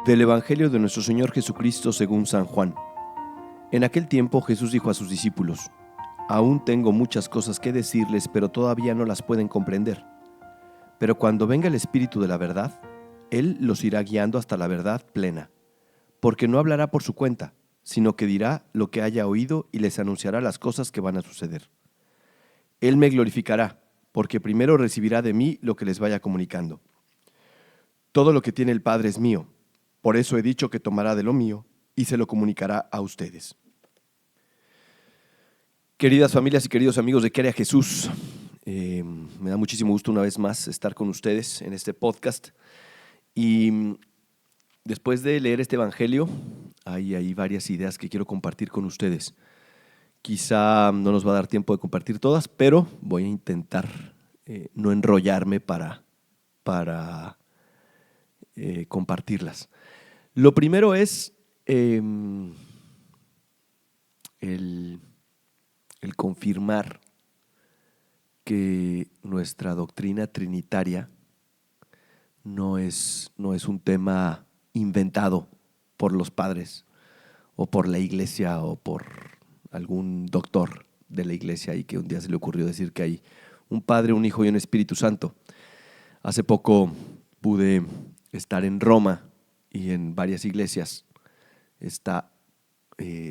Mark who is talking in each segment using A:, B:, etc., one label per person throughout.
A: Del Evangelio de nuestro Señor Jesucristo según San Juan. En aquel tiempo Jesús dijo a sus discípulos: Aún tengo muchas cosas que decirles, pero todavía no las pueden comprender. Pero cuando venga el Espíritu de la verdad, Él los irá guiando hasta la verdad plena, porque no hablará por su cuenta, sino que dirá lo que haya oído y les anunciará las cosas que van a suceder. Él me glorificará, porque primero recibirá de mí lo que les vaya comunicando. Todo lo que tiene el Padre es mío. Por eso he dicho que tomará de lo mío y se lo comunicará a ustedes. Queridas familias y queridos amigos de ¿Qué haría Jesús? Me da muchísimo gusto una vez más estar con ustedes en este podcast. Y después de leer este evangelio, hay varias ideas que quiero compartir con ustedes. Quizá no nos va a dar tiempo de compartir todas, pero voy a intentar no enrollarme para compartirlas. Lo primero es el confirmar que nuestra doctrina trinitaria no es un tema inventado por los padres o por la iglesia o por algún doctor de la iglesia y que un día se le ocurrió decir que hay un Padre, un Hijo y un Espíritu Santo. Hace poco pude estar en Roma y en varias iglesias está,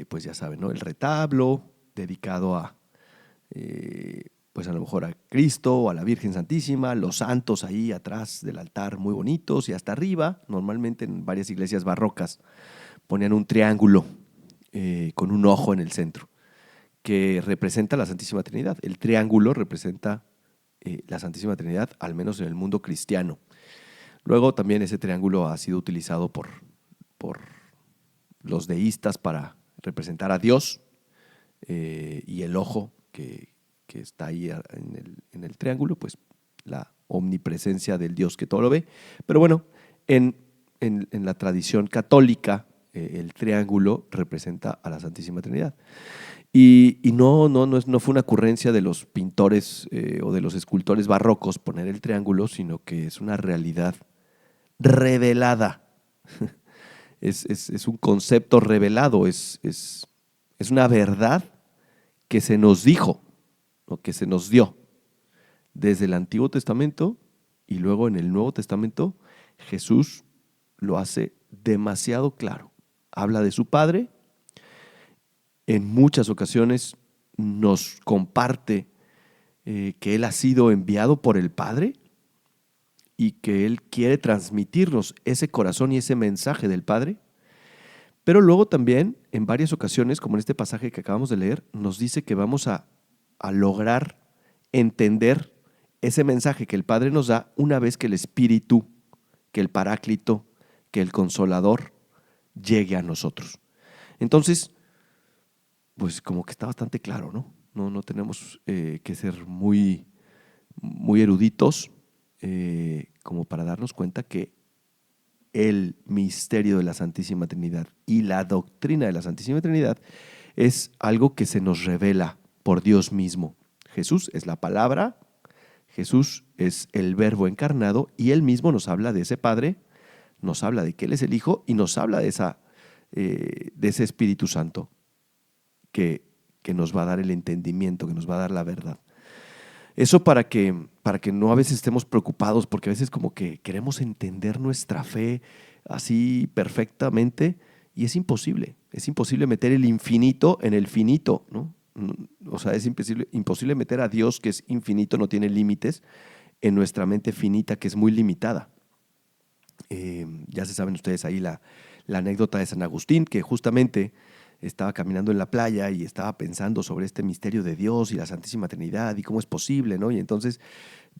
A: pues ya saben, ¿no? El retablo dedicado a, pues a lo mejor a Cristo o a la Virgen Santísima, los santos ahí atrás del altar muy bonitos y hasta arriba, normalmente en varias iglesias barrocas, ponían un triángulo con un ojo en el centro que representa la Santísima Trinidad. El triángulo representa la Santísima Trinidad, al menos en el mundo cristiano. Luego también ese triángulo ha sido utilizado por los deístas para representar a Dios y el ojo que está ahí en el triángulo, pues la omnipresencia del Dios que todo lo ve. Pero bueno, en la tradición católica el triángulo representa a la Santísima Trinidad. Y no fue una ocurrencia de los pintores o de los escultores barrocos poner el triángulo, sino que es una realidad revelada. Es un concepto revelado, es una verdad que se nos dijo, o que se nos dio desde el Antiguo Testamento y luego en el Nuevo Testamento. Jesús lo hace demasiado claro. Habla de su Padre, en muchas ocasiones nos comparte que Él ha sido enviado por el Padre y que Él quiere transmitirnos ese corazón y ese mensaje del Padre. Pero luego también, en varias ocasiones, como en este pasaje que acabamos de leer, nos dice que vamos a lograr entender ese mensaje que el Padre nos da una vez que el Espíritu, que el Paráclito, que el Consolador llegue a nosotros. Entonces, pues como que está bastante claro, ¿no? No tenemos que ser muy eruditos como para darnos cuenta que el misterio de la Santísima Trinidad y la doctrina de la Santísima Trinidad es algo que se nos revela por Dios mismo. Jesús es la palabra, Jesús es el Verbo encarnado y Él mismo nos habla de ese Padre, nos habla de que Él es el Hijo y nos habla de ese Espíritu Santo que nos va a dar el entendimiento, que nos va a dar la verdad. Eso para que no a veces estemos preocupados, porque a veces como que queremos entender nuestra fe así perfectamente y es imposible meter el infinito en el finito, ¿no? O sea, es imposible meter a Dios, que es infinito, no tiene límites, en nuestra mente finita, que es muy limitada. Ya se saben ustedes ahí la anécdota de San Agustín, que justamente estaba caminando en la playa y estaba pensando sobre este misterio de Dios y la Santísima Trinidad y cómo es posible, ¿no? Y entonces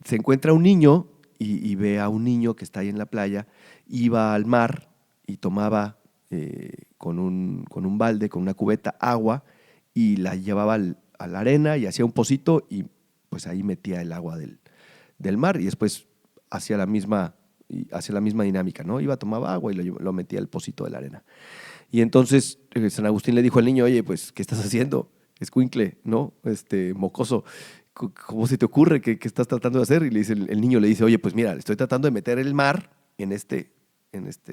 A: se encuentra un niño y ve a un niño que está ahí en la playa, iba al mar y tomaba con un balde, con una cubeta, agua y la llevaba a la arena y hacía un pocito y pues ahí metía el agua del mar y después hacía la misma dinámica, ¿no? Iba, tomaba agua y lo metía al pocito de la arena. Y entonces San Agustín le dijo al niño: oye, pues, ¿qué estás haciendo? Escuincle, ¿no? Mocoso, ¿cómo se te ocurre? ¿Qué estás tratando de hacer? Y el niño le dice: oye, pues mira, estoy tratando de meter el mar en este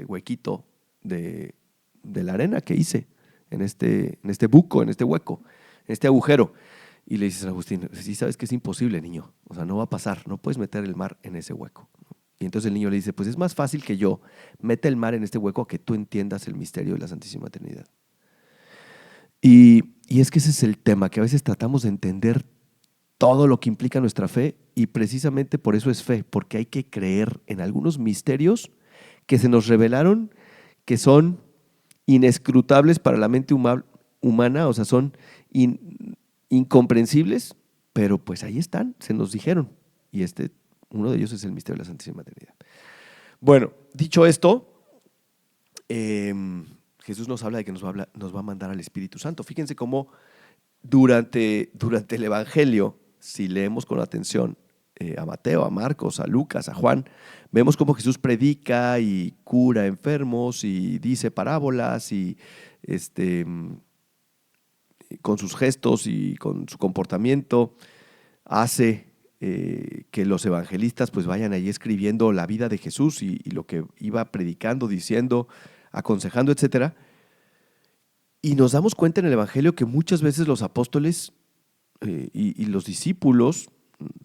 A: huequito de, de la arena que hice en este buco, en este hueco, en este agujero. Y le dices a Agustín, sí sabes que es imposible, niño, o sea, no va a pasar, no puedes meter el mar en ese hueco. Y entonces el niño le dice, pues es más fácil que yo meta el mar en este hueco a que tú entiendas el misterio de la Santísima Trinidad. Y es que ese es el tema, que a veces tratamos de entender todo lo que implica nuestra fe y precisamente por eso es fe, porque hay que creer en algunos misterios que se nos revelaron, que son inescrutables para la mente humana, o sea, son incomprensibles, pero pues ahí están, se nos dijeron. Y uno de ellos es el misterio de la Santísima Trinidad. Bueno, dicho esto, eh, Jesús nos habla de que nos va a mandar al Espíritu Santo. Fíjense cómo durante el Evangelio, si leemos con atención a Mateo, a Marcos, a Lucas, a Juan, vemos cómo Jesús predica y cura enfermos y dice parábolas y con sus gestos y con su comportamiento hace que los evangelistas pues vayan ahí escribiendo la vida de Jesús y lo que iba predicando, diciendo, aconsejando, etcétera. Y nos damos cuenta en el Evangelio que muchas veces los apóstoles y los discípulos,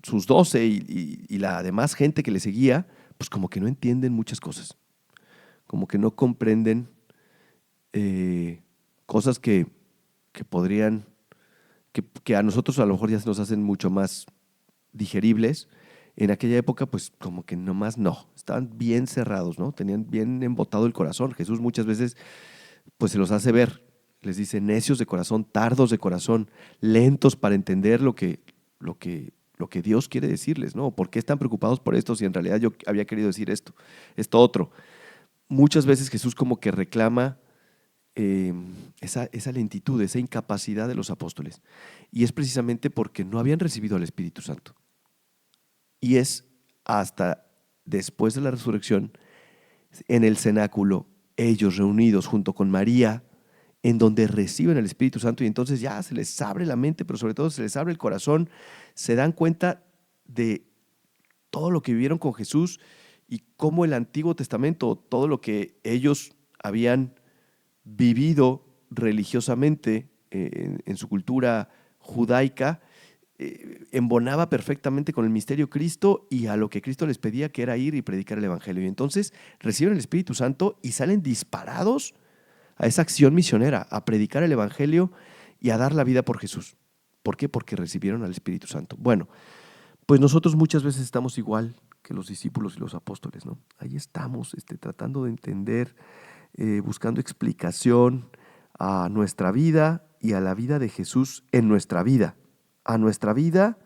A: sus 12 y la demás gente que le seguía, pues como que no entienden muchas cosas, como que no comprenden cosas que podrían, que a nosotros a lo mejor ya se nos hacen mucho más digeribles. En aquella época, pues como que nomás no, estaban bien cerrados, ¿no? Tenían bien embotado el corazón. Jesús muchas veces pues se los hace ver, les dice necios de corazón, tardos de corazón, lentos para entender lo que Dios quiere decirles, ¿no? ¿Por qué están preocupados por esto si en realidad yo había querido decir esto otro? Muchas veces Jesús como que reclama esa lentitud, esa incapacidad de los apóstoles. Y es precisamente porque no habían recibido al Espíritu Santo. Y es hasta después de la resurrección, en el cenáculo, ellos reunidos junto con María, en donde reciben el Espíritu Santo y entonces ya se les abre la mente, pero sobre todo se les abre el corazón, se dan cuenta de todo lo que vivieron con Jesús y cómo el Antiguo Testamento, todo lo que ellos habían vivido religiosamente en su cultura judaica, embonaba perfectamente con el misterio de Cristo y a lo que Cristo les pedía, que era ir y predicar el Evangelio. Y entonces reciben el Espíritu Santo y salen disparados a esa acción misionera, a predicar el Evangelio y a dar la vida por Jesús. ¿Por qué? Porque recibieron al Espíritu Santo. Bueno, pues nosotros muchas veces estamos igual que los discípulos y los apóstoles, ¿no? Ahí estamos tratando de entender, buscando explicación a nuestra vida y a la vida de Jesús en nuestra vida, a nuestra vida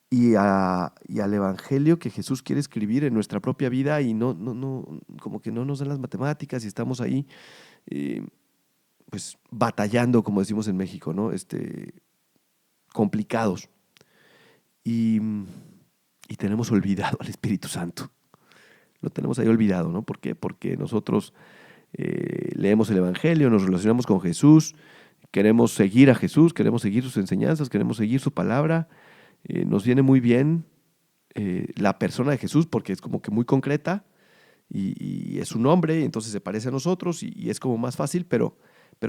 A: y al evangelio que Jesús quiere escribir en nuestra propia vida y no, como que no nos dan las matemáticas y estamos ahí eh, pues batallando, como decimos en México, ¿no? Complicados. Y, y tenemos olvidado al Espíritu Santo. Lo tenemos ahí olvidado, ¿no? ¿Por qué? Porque nosotros leemos el Evangelio, nos relacionamos con Jesús, queremos seguir a Jesús, queremos seguir sus enseñanzas, queremos seguir su palabra. Nos viene muy bien la persona de Jesús porque es como que muy concreta y es un hombre y entonces se parece a nosotros y es como más fácil, pero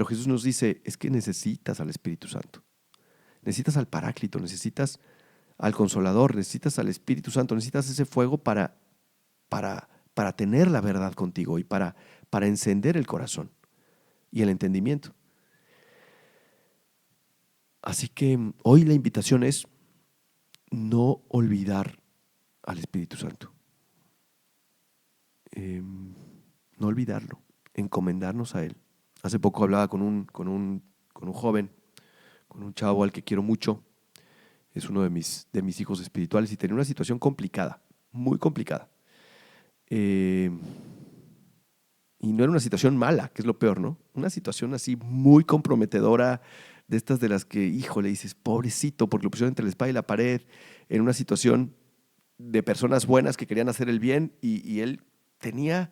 A: Jesús nos dice, es que necesitas al Espíritu Santo, necesitas al Paráclito, necesitas al Consolador, necesitas al Espíritu Santo, necesitas ese fuego para tener la verdad contigo y para encender el corazón y el entendimiento. Así que hoy la invitación es no olvidar al Espíritu Santo. No olvidarlo, encomendarnos a Él. Hace poco hablaba con un joven, con un chavo al que quiero mucho. Es uno de mis hijos espirituales y tenía una situación complicada, muy complicada. Y no era una situación mala, que es lo peor, ¿no? Una situación así muy comprometedora, de estas de las que, híjole, dices, pobrecito, porque lo pusieron entre la espada y la pared, en una situación de personas buenas que querían hacer el bien y él tenía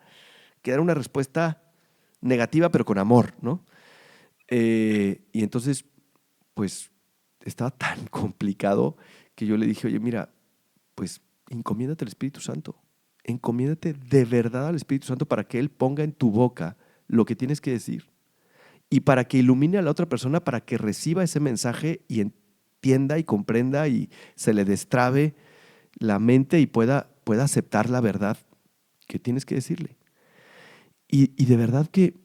A: que dar una respuesta negativa, pero con amor, ¿no? Y entonces, pues, estaba tan complicado que yo le dije, oye, mira, pues, encomiéndate al Espíritu Santo. Encomiéndate de verdad al Espíritu Santo para que Él ponga en tu boca lo que tienes que decir y para que ilumine a la otra persona, para que reciba ese mensaje y entienda y comprenda y se le destrabe la mente y pueda aceptar la verdad que tienes que decirle. Y de verdad que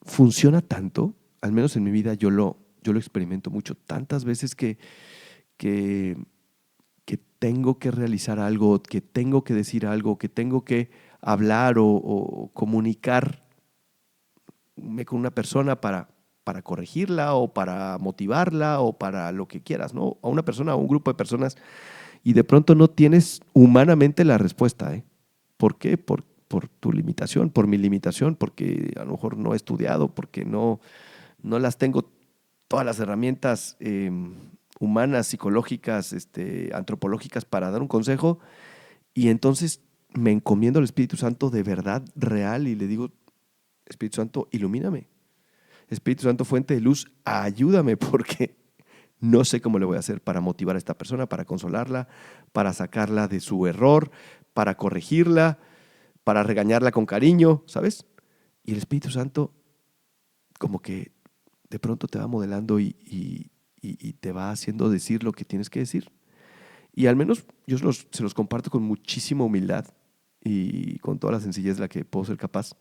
A: funciona tanto, al menos en mi vida yo lo experimento mucho, tantas veces que tengo que realizar algo, que tengo que decir algo, que tengo que hablar o comunicarme con una persona para corregirla o para motivarla o para lo que quieras, ¿no? A una persona o un grupo de personas y de pronto no tienes humanamente la respuesta, ¿eh? ¿Por qué? Por tu limitación, por mi limitación, porque a lo mejor no he estudiado, porque no las tengo todas las herramientas humanas, psicológicas, antropológicas para dar un consejo, y entonces me encomiendo al Espíritu Santo de verdad real y le digo, Espíritu Santo, ilumíname. Espíritu Santo, fuente de luz, ayúdame porque no sé cómo le voy a hacer para motivar a esta persona, para consolarla, para sacarla de su error, para corregirla, para regañarla con cariño, ¿sabes? Y el Espíritu Santo como que de pronto te va modelando y te va haciendo decir lo que tienes que decir. Y al menos yo se los comparto con muchísima humildad y con toda la sencillez de la que puedo ser capaz.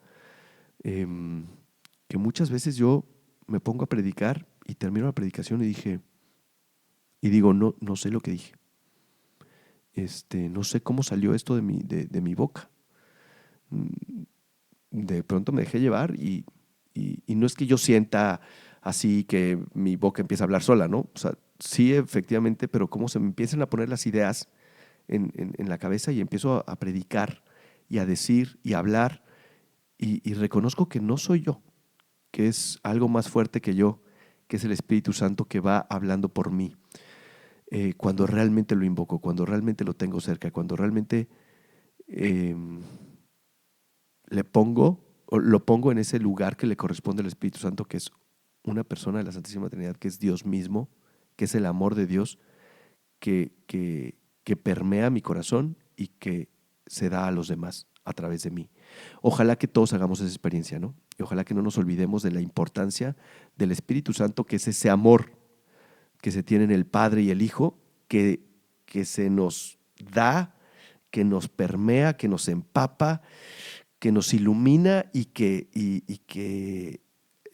A: Que muchas veces yo me pongo a predicar y termino la predicación y digo, no sé lo que dije. No sé cómo salió esto de mi boca. De pronto me dejé llevar y no es que yo sienta así que mi boca empieza a hablar sola, ¿no? O sea, sí, efectivamente, pero cómo se me empiezan a poner las ideas en la cabeza y empiezo a predicar y a decir y a hablar y reconozco que no soy yo, que es algo más fuerte que yo, que es el Espíritu Santo que va hablando por mí. Cuando realmente lo invoco, cuando realmente lo tengo cerca, cuando realmente lo pongo en ese lugar que le corresponde al Espíritu Santo, que es una persona de la Santísima Trinidad, que es Dios mismo, que es el amor de Dios, que permea mi corazón y que se da a los demás a través de mí. Ojalá que todos hagamos esa experiencia, ¿no? Y ojalá que no nos olvidemos de la importancia del Espíritu Santo, que es ese amor que se tiene en el Padre y el Hijo, que se nos da, que nos permea, que nos empapa, que nos ilumina y que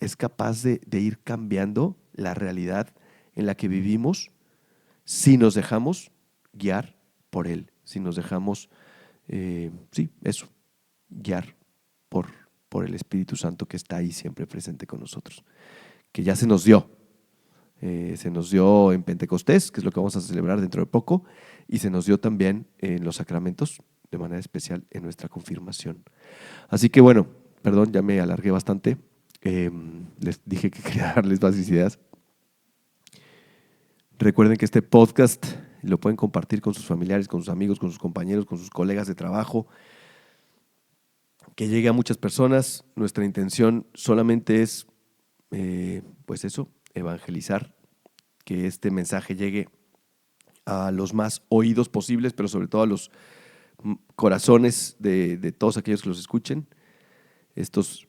A: es capaz de ir cambiando la realidad en la que vivimos si nos dejamos guiar por Él, si nos dejamos, guiar por el Espíritu Santo que está ahí siempre presente con nosotros, que ya se nos dio en Pentecostés, que es lo que vamos a celebrar dentro de poco, y se nos dio también en los sacramentos, de manera especial en nuestra confirmación. Así que bueno, perdón, ya me alargué bastante. Les dije que quería darles más ideas. Recuerden que este podcast lo pueden compartir con sus familiares, con sus amigos, con sus compañeros, con sus colegas de trabajo, que llegue a muchas personas. Nuestra intención solamente es, evangelizar, que este mensaje llegue a los más oídos posibles, pero sobre todo a los corazones de todos aquellos que los escuchen, estos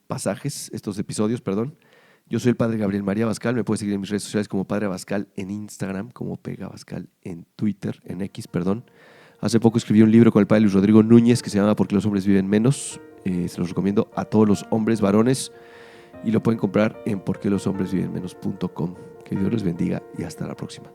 A: episodios, perdón. Yo soy el Padre Gabriel María Abascal, me puedes seguir en mis redes sociales como Padre Abascal en Instagram, como Pega Abascal en Twitter, en X, perdón. Hace poco escribí un libro con el Padre Luis Rodrigo Núñez que se llama ¿Por qué los hombres viven menos? Se los recomiendo a todos los hombres, varones, y lo pueden comprar en porqueloshombresvivenmenos.com. Que Dios les bendiga y hasta la próxima.